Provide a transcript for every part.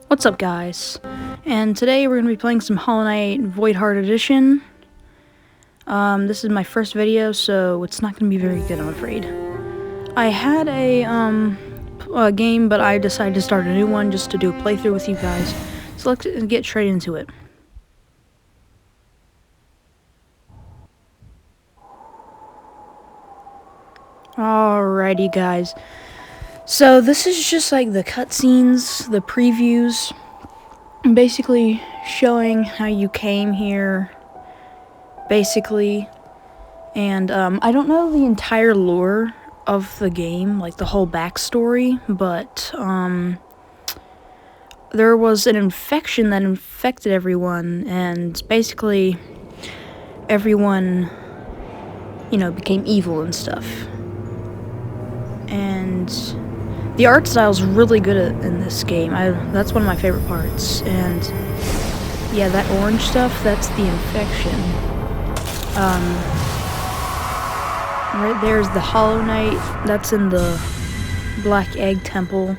What's up, guys? And today we're going to be playing some Hollow Knight Void Heart Edition. This is my first video, so it's not going to be very good, I'm afraid. I had a game, but I decided to start a new one just to do a playthrough with you guys. So let's get straight into it. Alrighty, guys. So this is just like the cutscenes, the previews, basically showing how you came here, basically. And I don't know the entire lore of the game, like the whole backstory, but there was an infection that infected everyone, and basically everyone, became evil and stuff. And the art style's really good in this game. That's one of my favorite parts. And yeah, that orange stuff, that's the infection. Right there's the Hollow Knight. That's in the Black Egg Temple.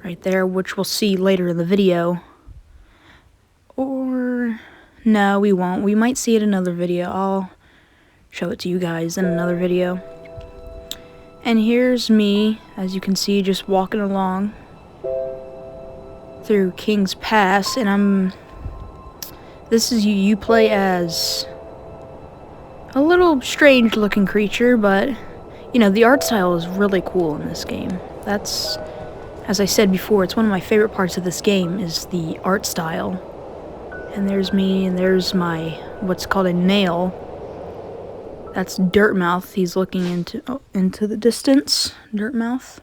Right there, which we'll see later in the video. Or no, we won't. We might see it in another video. I'll show it to you guys in another video. And here's me, as you can see, just walking along through King's Pass, and this is you play as a little strange looking creature, but, the art style is really cool in this game. That's, as I said before, it's one of my favorite parts of this game, is the art style. And there's me, and there's my, what's called a nail. That's Dirtmouth. He's looking into the distance. Dirtmouth.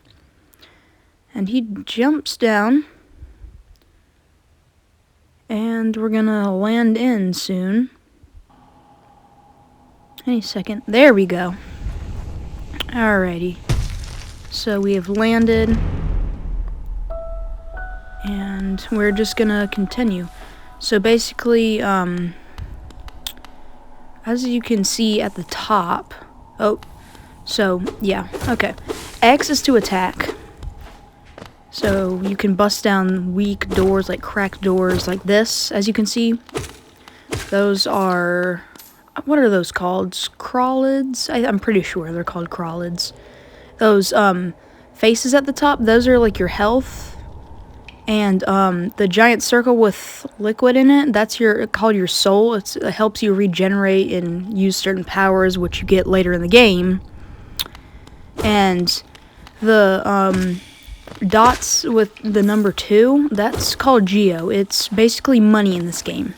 And he jumps down. And we're gonna land in soon. Any second. There we go. Alrighty. So we have landed. And we're just gonna continue. So basically, as you can see at the top, okay. X is to attack. So you can bust down weak doors, like cracked doors, like this, as you can see. Those are, what are those called? Crawlids? I'm pretty sure they're called crawlids. Those, faces at the top, those are like your health. And the giant circle with liquid in it, that's called your soul. It helps you regenerate and use certain powers, which you get later in the game. And the dots with the number 2, that's called Geo. It's basically money in this game.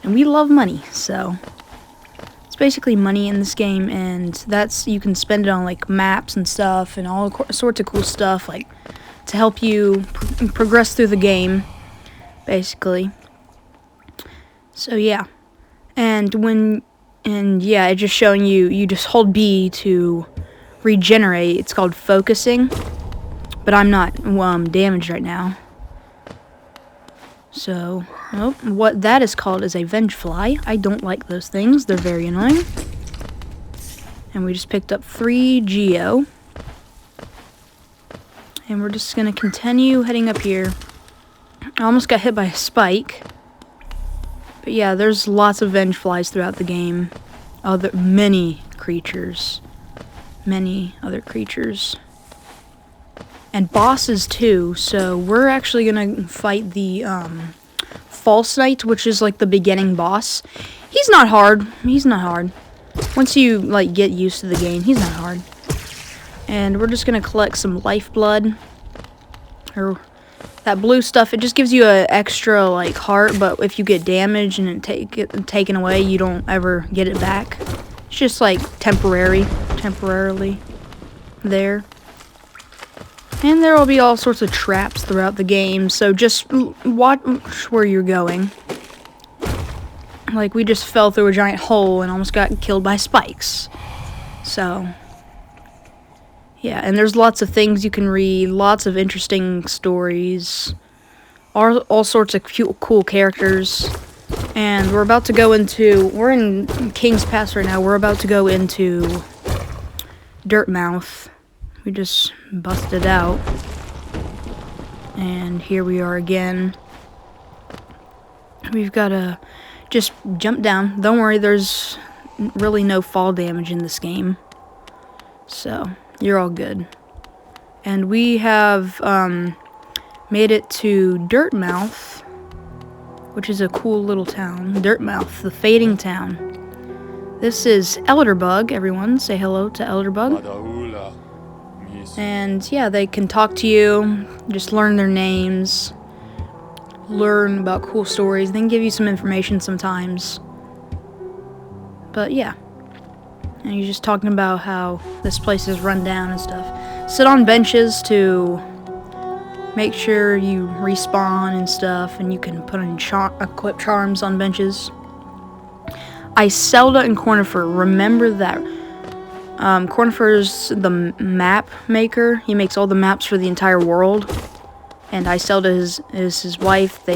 And we love money, so it's basically money in this game, and you can spend it on like maps and stuff and all sorts of cool stuff, like to help you progress through the game, basically. So yeah, it's just showing you just hold B to regenerate. It's called focusing, but I'm not damaged right now. So what that is called is a Vengeful. I don't like those things, they're very annoying. And we just picked up 3 Geo. And we're just gonna continue heading up here. I almost got hit by a spike. But yeah, there's lots of Vengeflies throughout the game. Many creatures. Many other creatures. And bosses too, so we're actually gonna fight the False Knight, which is like the beginning boss. He's not hard. Once you like get used to the game, he's not hard. And we're just gonna collect some lifeblood, or that blue stuff. It just gives you an extra like heart, but if you get damaged and it taken away, you don't ever get it back. It's just like temporarily there. And there will be all sorts of traps throughout the game, so just watch where you're going. Like, we just fell through a giant hole and almost got killed by spikes. So yeah, and there's lots of things you can read, lots of interesting stories, all sorts of cool characters. And we're about to go we're in King's Pass right now, we're about to go into Dirtmouth. We just busted out. And here we are again. We've got to just jump down. Don't worry, there's really no fall damage in this game. So, you're all good. And we have made it to Dirtmouth, which is a cool little town. Dirtmouth, the fading town. This is Elderbug, everyone. Say hello to Elderbug. And yeah, they can talk to you, just learn their names, learn about cool stories. They can give you some information sometimes. But yeah. And he's just talking about how this place is run down and stuff. Sit on benches to make sure you respawn and stuff, and you can put on equip charms on benches. Iselda and Cornifer, remember that. Cornifer's the map maker. He makes all the maps for the entire world. And Iselda is his wife.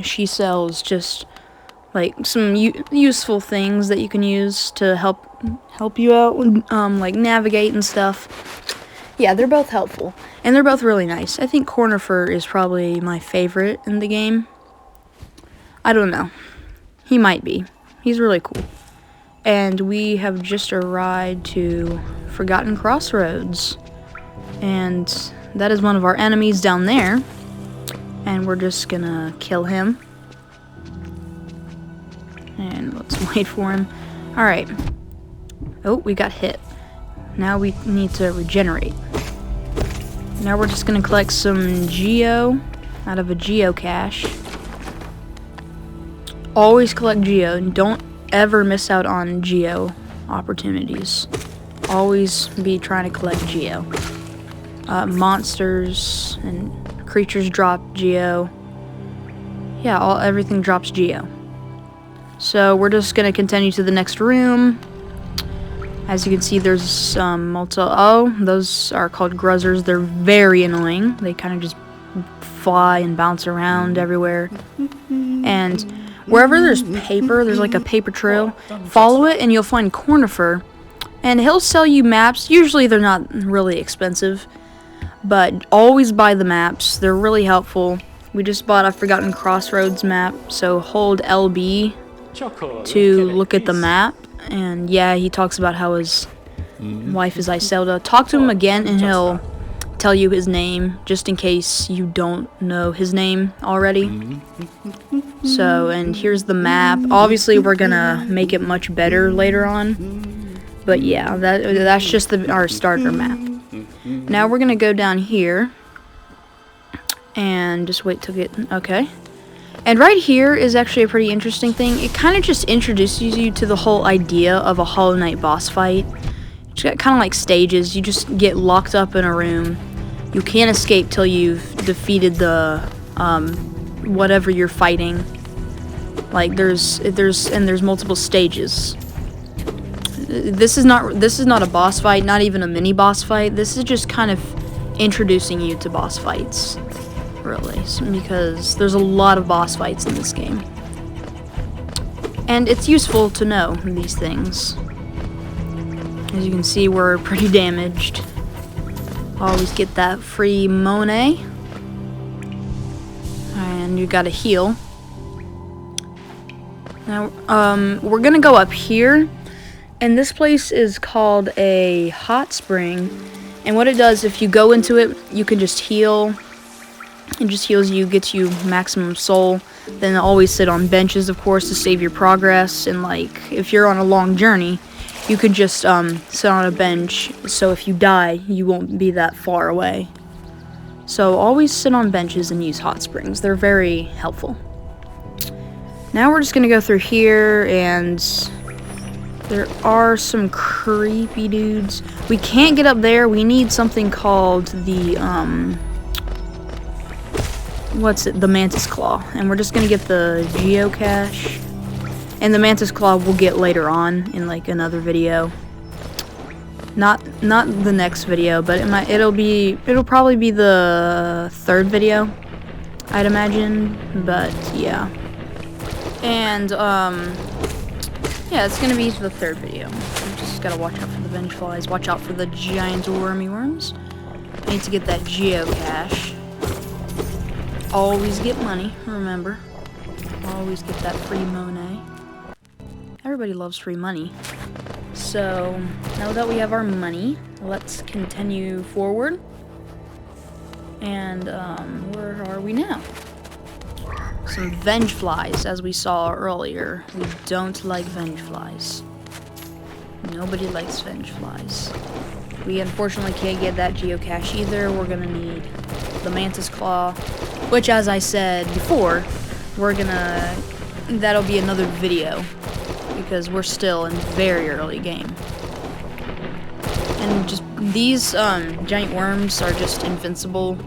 She sells just like some useful things that you can use to help you out, like navigate and stuff. Yeah, they're both helpful, and they're both really nice. I think Cornifer is probably my favorite in the game. I don't know. He might be. He's really cool. And we have just arrived to Forgotten Crossroads. And that is one of our enemies down there. And we're just gonna kill him. And let's wait for him. Alright. Oh, we got hit. Now we need to regenerate. Now we're just gonna collect some geo out of a geocache. Always collect geo, and don't ever miss out on geo opportunities. Always be trying to collect geo. Monsters and creatures drop geo. Yeah, everything drops geo. So we're just gonna continue to the next room. As you can see, there's some those are called gruzzers. They're very annoying. They kind of just fly and bounce around everywhere. And wherever there's paper, there's like a paper trail, follow it and you'll find Cornifer. And he'll sell you maps. Usually they're not really expensive, but always buy the maps. They're really helpful. We just bought a Forgotten Crossroads map, so hold LB to look at the map. And yeah, he talks about how his wife is Iselda. Talk to him again and he'll tell you his name, just in case you don't know his name already. So, and here's the map. Obviously we're gonna make it much better later on, but yeah, that's just our starter map. Now we're gonna go down here and just wait till get okay. And right here is actually a pretty interesting thing. It kind of just introduces you to the whole idea of a Hollow Knight boss fight. It's got kind of like stages. You just get locked up in a room. You can't escape till you've defeated the whatever you're fighting. Like there's multiple stages. This is not a boss fight, not even a mini boss fight. This is just kind of introducing you to boss fights, really, because there's a lot of boss fights in this game. And it's useful to know these things. As you can see, we're pretty damaged. Always get that free Monet. And you gotta heal. Now, we're gonna go up here. And this place is called a hot spring. And what it does, if you go into it, you can just heal. It just heals you, gets you maximum soul. Then always sit on benches, of course, to save your progress. And like, if you're on a long journey, you could just sit on a bench, so if you die, you won't be that far away. So always sit on benches and use hot springs. They're very helpful. Now we're just gonna go through here, and there are some creepy dudes. We can't get up there. We need something called the the Mantis Claw, and we're just gonna get the geocache. And the Mantis Claw we'll get later on in like another video. Not the next video, but it'll probably be the third video, I'd imagine. But yeah. And yeah, it's gonna be the third video. You just gotta watch out for the Vengeflies, watch out for the giant wormy worms. I need to get that geocache. always get money, remember. Always get that free money. Everybody loves free money. So, now that we have our money, let's continue forward. And, where are we now? Some venge flies, as we saw earlier. We don't like venge flies. Nobody likes venge flies. We unfortunately can't get that geocache either. We're gonna need the mantis claw, which, as I said before, that'll be another video, because we're still in very early game. And just these giant worms are just invincible.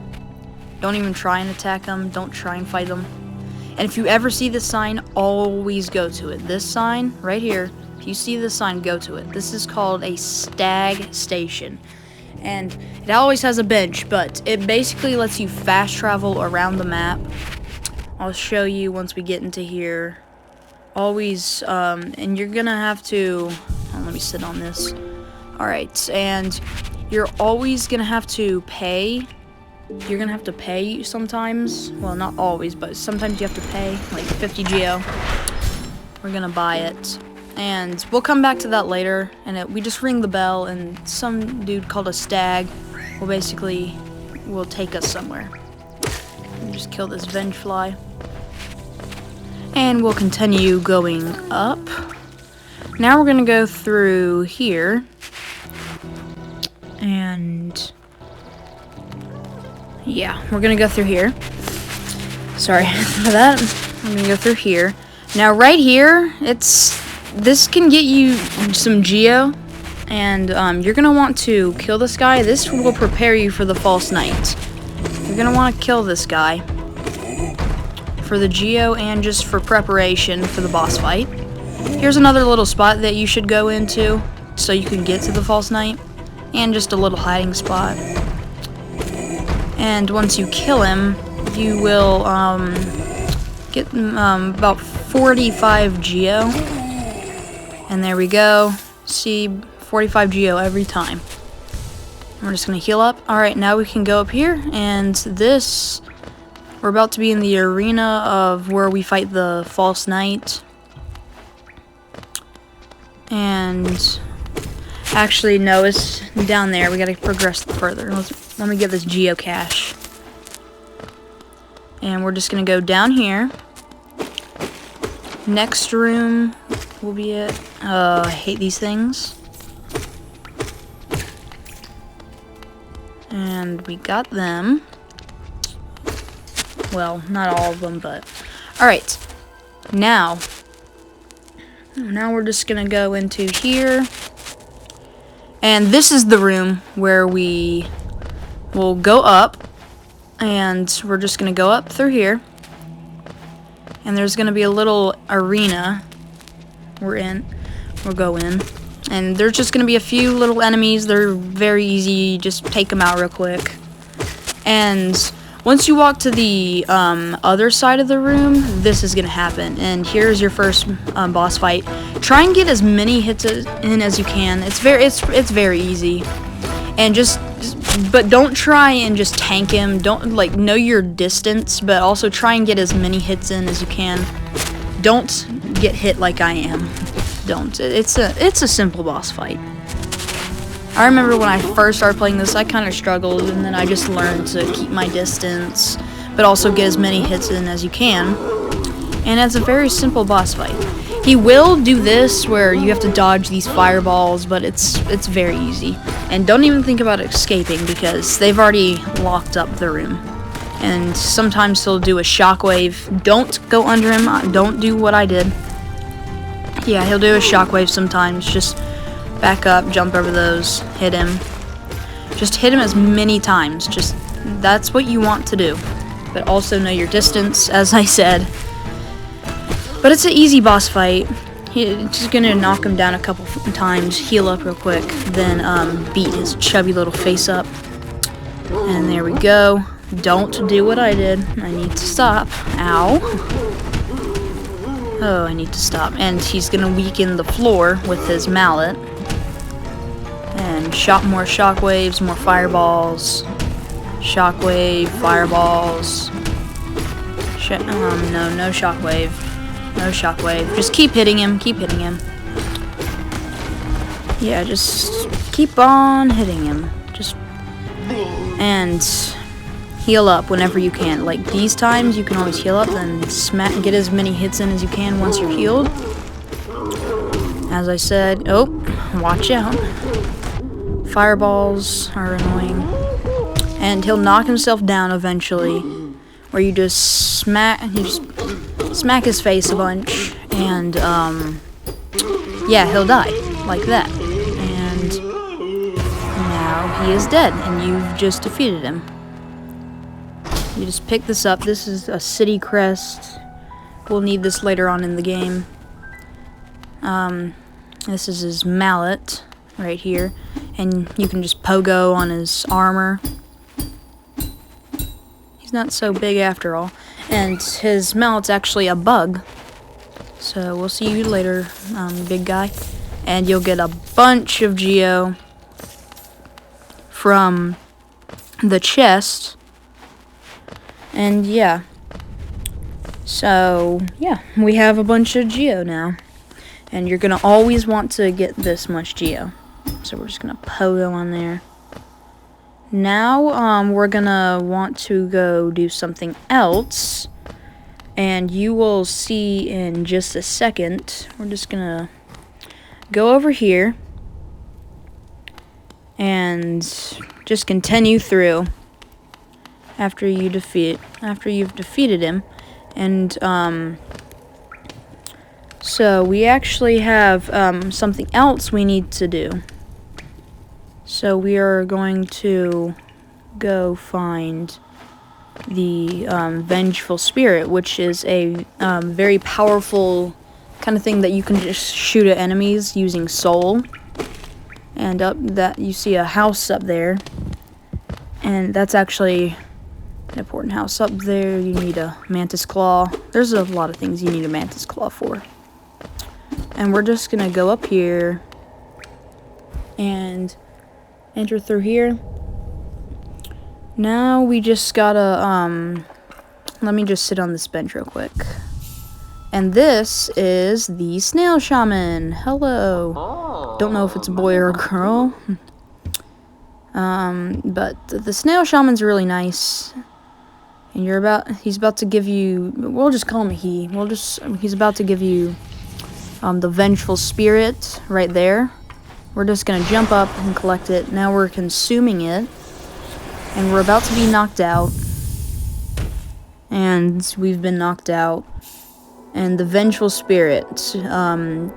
Don't even try and attack them. Don't try and fight them. And if you ever see this sign, always go to it. This sign right here, if you see this sign, go to it. This is called a stag station. And it always has a bench, but it basically lets you fast travel around the map. I'll show you once we get into here. Always, and you're gonna have to, let me sit on this. Alright, and you're always gonna have to pay. You're gonna have to pay sometimes. Well, not always, but sometimes you have to pay, like 50 geo. We're gonna buy it. And we'll come back to that later, and we just ring the bell, and some dude called a stag will take us somewhere. We'll just kill this venge fly. And we'll continue going up. Now we're gonna go through here. And yeah, we're gonna go through here. Sorry for that. I'm gonna go through here. Now right here, this can get you some geo, and you're gonna want to kill this guy. This will prepare you for the false knight. You're gonna want to kill this guy for the geo and just for preparation for the boss fight. Here's another little spot that you should go into so you can get to the false knight, and just a little hiding spot. And once you kill him, you will get about 45 geo. And there we go. See, 45 geo every time. We're just gonna heal up. Alright, now we can go up here, and we're about to be in the arena of where we fight the false knight. And actually, no, it's down there. We gotta progress further. Let me get this geocache. And we're just gonna go down here. Next room will be it. I hate these things. And we got them. Well, not all of them, but alright. Now we're just gonna go into here. And this is the room where we will go up. And we're just gonna go up through here. And there's gonna be a little arena we'll go in, and there's just gonna be a few little enemies. They're very easy, just take them out real quick. And once you walk to the other side of the room, this is gonna happen, and here's your first boss fight. Try and get as many hits in as you can. It's very easy, and but don't try and just tank him. Don't, like, know your distance, but also try and get as many hits in as you can. Don't get hit like I am. Don't. It's a simple boss fight. I remember when I first started playing this, I kind of struggled, and then I just learned to keep my distance, but also get as many hits in as you can. And it's a very simple boss fight. He will do this where you have to dodge these fireballs, but it's very easy. And don't even think about escaping, because they've already locked up the room. And sometimes he'll do a shockwave. Don't go under him. Don't do what I did. Yeah, he'll do a shockwave sometimes. Just back up, jump over those, hit him. Just hit him as many times. That's what you want to do. But also know your distance, as I said. But it's an easy boss fight. He's just gonna knock him down a couple times, heal up real quick, then beat his chubby little face up. And there we go. Don't do what I did. I need to stop. Ow. Oh, I need to stop. And he's gonna weaken the floor with his mallet. And more shockwaves, more fireballs. Shockwave, fireballs. No shockwave. No shockwave. Just keep hitting him. Keep hitting him. Yeah, just keep on hitting him. And heal up whenever you can. Like these times, you can always heal up and get as many hits in as you can once you're healed. As I said, oh, watch out. Fireballs are annoying. And he'll knock himself down eventually, where you just smack his face a bunch, and yeah, he'll die like that. And now he is dead, and you've just defeated him. You just pick this up. This is a city crest. We'll need this later on in the game. This is his mallet right here, and you can just pogo on his armor. He's not so big after all, and his mallet's actually a bug. So we'll see you later, big guy, and you'll get a bunch of geo from the chest. And yeah, so yeah, we have a bunch of geo now. And you're going to always want to get this much geo. So we're just going to pogo on there. Now, we're going to want to go do something else. And you will see in just a second. We're just going to go over here. And just continue through. After you've defeated him. And, so we actually have something else we need to do. So we are going to go find the Vengeful Spirit, which is a very powerful kind of thing that you can just shoot at enemies using soul. And up that you see a house up there, and that's actually an important house up there. You need a mantis claw. There's a lot of things you need a mantis claw for. And we're just gonna go up here and enter through here. Now we just gotta, let me just sit on this bench real quick. And this is the Snail Shaman. Hello. Don't know if it's a boy or a girl. But the Snail Shaman's really nice. And he's about to give you, we'll just call him a he. He's about to give you the Vengeful Spirit right there. We're just gonna jump up and collect it. Now we're consuming it, and we're about to be knocked out. And we've been knocked out. And the Vengeful Spirit,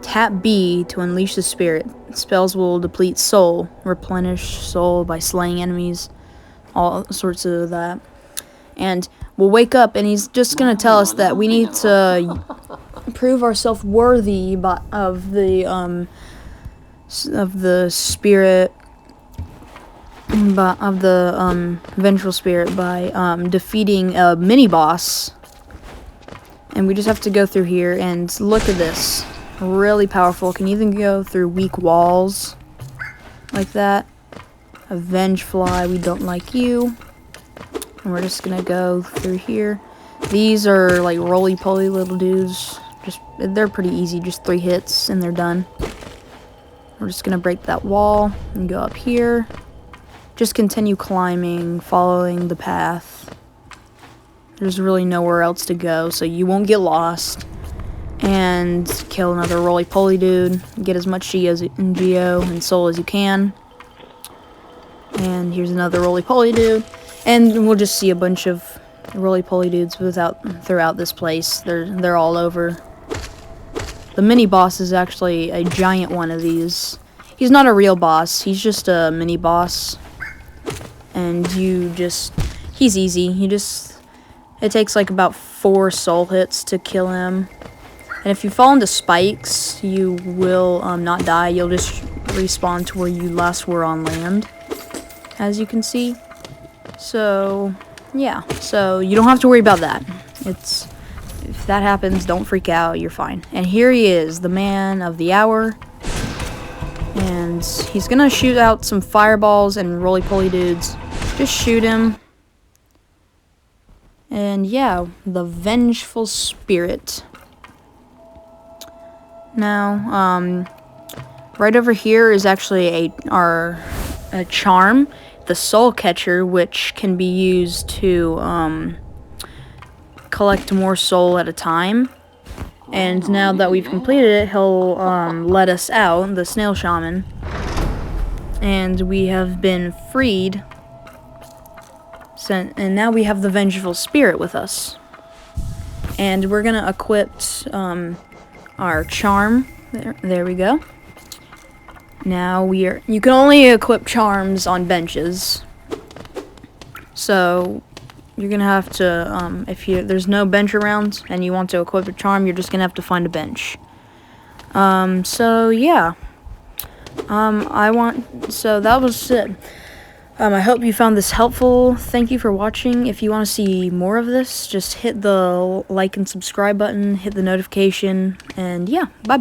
tap B to unleash the spirit. Spells will deplete soul, replenish soul by slaying enemies, all sorts of that. And we'll wake up, and he's just gonna tell us that we need to prove ourselves worthy of the spirit, of the Vengeful Spirit by defeating a mini boss. And we just have to go through here, and look at this, really powerful. Can even go through weak walls like that. A Vengefly, we don't like you. And we're just gonna go through here. These are like roly-poly little dudes. They're pretty easy, just 3 hits and they're done. We're just gonna break that wall and go up here. Just continue climbing, following the path. There's really nowhere else to go, so you won't get lost. And kill another roly-poly dude. Get as much geo and soul as you can. And here's another roly-poly dude. And we'll just see a bunch of roly-poly dudes throughout this place. They're all over. The mini boss is actually a giant one of these. He's not a real boss. He's just a mini boss. And he's easy. It takes like about 4 soul hits to kill him. And if you fall into spikes, you will not die. You'll just respawn to where you last were on land, as you can see. So, yeah. So, you don't have to worry about that. If that happens, don't freak out. You're fine. And here he is, the man of the hour. And he's gonna shoot out some fireballs and roly-poly dudes. Just shoot him. And yeah, the Vengeful Spirit. Now, right over here is actually a charm, the Soul Catcher, which can be used to collect more soul at a time. And now that we've completed it, he'll let us out, the Snail Shaman, and we have been freed. And now we have the Vengeful Spirit with us, and we're gonna equip our charm. There we go. Now you can only equip charms on benches, so you're gonna have to, if there's no bench around and you want to equip a charm, you're just gonna have to find a bench. So yeah, so that was it. I hope you found this helpful. Thank you for watching. If you want to see more of this, just hit the like and subscribe button, hit the notification, and yeah, bye-bye.